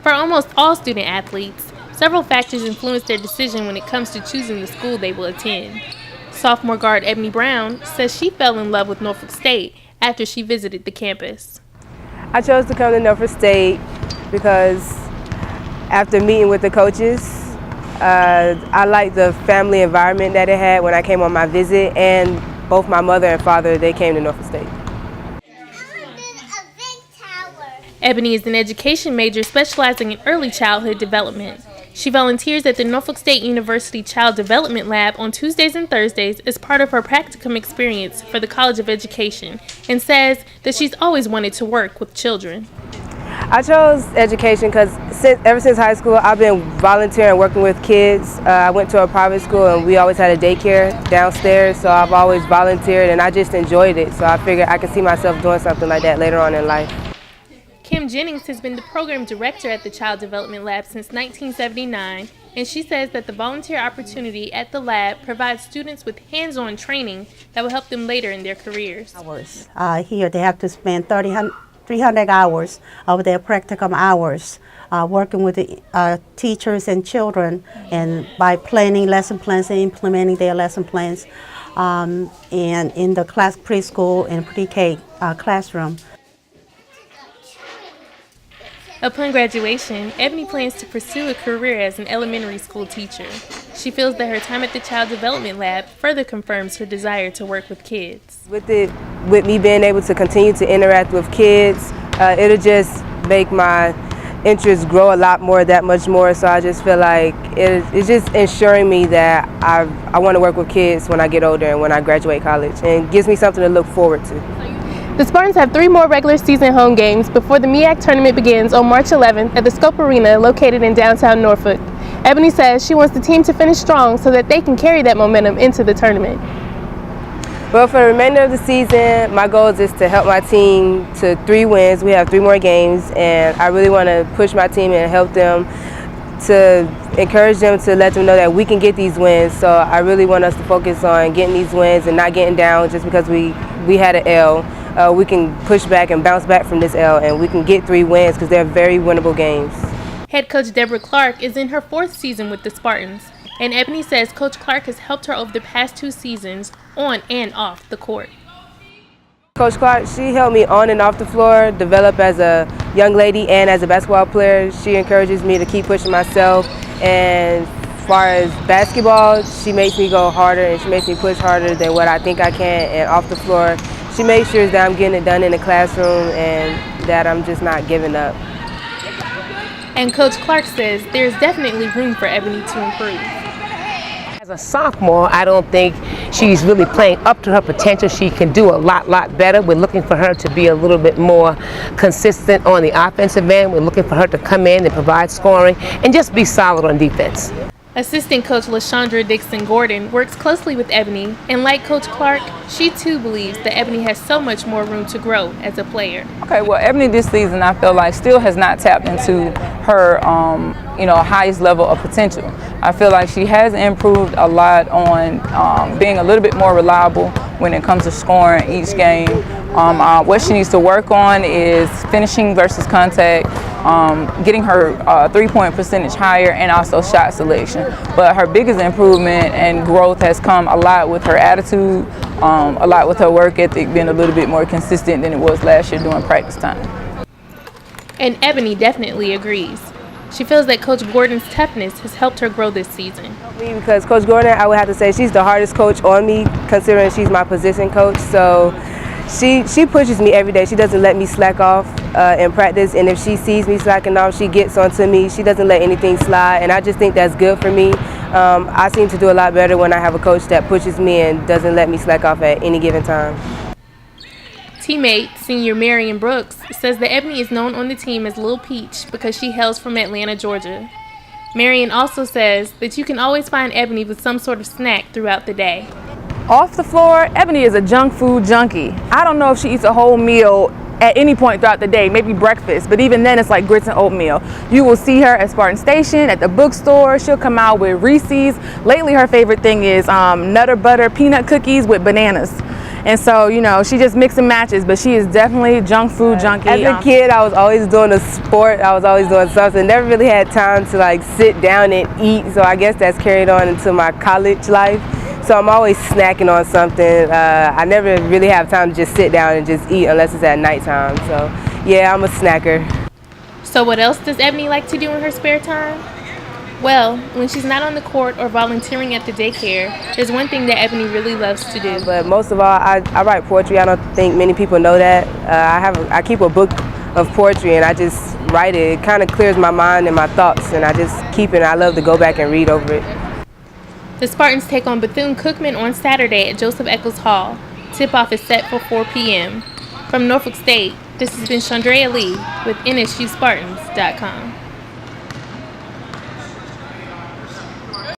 For almost all student athletes, several factors influence their decision when it comes to choosing the school they will attend. Sophomore guard Ebony Brown says she fell in love with Norfolk State after she visited the campus. I chose to come to Norfolk State because after meeting with the coaches, I liked the family environment that it had when I came on my visit, and both my mother and father, they came to Norfolk State. Ebony is an education major specializing in early childhood development. She volunteers at the Norfolk State University Child Development Lab on Tuesdays and Thursdays as part of her practicum experience for the College of Education, and says that she's always wanted to work with children. I chose education because ever since high school, I've been volunteering working with kids. I went to a private school and we always had a daycare downstairs, so I've always volunteered and I just enjoyed it. So I figured I could see myself doing something like that later on in life. Kim Jennings has been the program director at the Child Development Lab since 1979, and she says that the volunteer opportunity at the lab provides students with hands-on training that will help them later in their careers. Here they have to spend 300 hours of their practicum hours working with the teachers and children, and by planning lesson plans and implementing their lesson plans, and in the preschool and pre-K classroom. Upon graduation, Ebony plans to pursue a career as an elementary school teacher. She feels that her time at the Child Development Lab further confirms her desire to work with kids. With me being able to continue to interact with kids, it'll just make my interest grow a lot more, that much more. So I just feel like it's just ensuring me that I want to work with kids when I get older and when I graduate college, and gives me something to look forward to. The Spartans have 3 more regular season home games before the MEAC tournament begins on March 11th at the Scope Arena located in downtown Norfolk. Ebony says she wants the team to finish strong so that they can carry that momentum into the tournament. Well, for the remainder of the season, my goal is to help my team to 3 wins. We have 3 more games, and I really want to push my team and help them, to encourage them, to let them know that we can get these wins. So I really want us to focus on getting these wins and not getting down just because we had an L. We can push back and bounce back from this L, and we can get 3 wins because they're very winnable games. Head coach Deborah Clark is in her 4th season with the Spartans, and Ebony says Coach Clark has helped her over the past 2 seasons on and off the court. Coach Clark, she helped me on and off the floor develop as a young lady and as a basketball player. She encourages me to keep pushing myself, and as far as basketball, she makes me go harder and she makes me push harder than what I think I can. And off the floor, she makes sure that I'm getting it done in the classroom and that I'm just not giving up. And Coach Clark says there's definitely room for Ebony to improve. As a sophomore, I don't think she's really playing up to her potential. She can do a lot better. We're looking for her to be a little bit more consistent on the offensive end. We're looking for her to come in and provide scoring and just be solid on defense. Assistant coach LaShondra Dixon-Gordon works closely with Ebony, and like Coach Clark, she too believes that Ebony has so much more room to grow as a player. Okay, well, Ebony this season, I feel like, still has not tapped into her highest level of potential. I feel like she has improved a lot on being a little bit more reliable when it comes to scoring each game. What she needs to work on is finishing versus contact, getting her three-point percentage higher, and also shot selection. But her biggest improvement and growth has come a lot with her attitude, a lot with her work ethic, being a little bit more consistent than it was last year during practice time. And Ebony definitely agrees. She feels that Coach Gordon's toughness has helped her grow this season. Because Coach Gordon, I would have to say, she's the hardest coach on me, considering she's my position coach. So she pushes me every day. She doesn't let me slack off in practice, and if she sees me slacking off, she gets onto me. She doesn't let anything slide, and I just think that's good for me. I seem to do a lot better when I have a coach that pushes me and doesn't let me slack off at any given time. Teammate, senior Marion Brooks, says that Ebony is known on the team as Lil Peach because she hails from Atlanta, Georgia. Marion also says that you can always find Ebony with some sort of snack throughout the day. Off the floor, Ebony is a junk food junkie. I don't know if she eats a whole meal at any point throughout the day, maybe breakfast, but even then it's like grits and oatmeal. You will see her at Spartan Station, at the bookstore. She'll come out with Reese's. Lately her favorite thing is Nutter Butter peanut cookies with bananas. And so, you know, she just mix and matches, but she is definitely junk food junkie. As a kid, I was always doing a sport. I was always doing something. Never really had time to like sit down and eat. So I guess that's carried on into my college life. So I'm always snacking on something. I never really have time to just sit down and just eat unless it's at nighttime. So yeah, I'm a snacker. So what else does Ebony like to do in her spare time? Well, when she's not on the court or volunteering at the daycare, there's one thing that Ebony really loves to do. But most of all, I write poetry. I don't think many people know that. I keep a book of poetry and I just write it. It kind of clears my mind and my thoughts, and I just keep it. I love to go back and read over it. The Spartans take on Bethune-Cookman on Saturday at Joseph Eccles Hall. Tip-off is set for 4 p.m. From Norfolk State, this has been Chandrea Lee with NSUSpartans.com.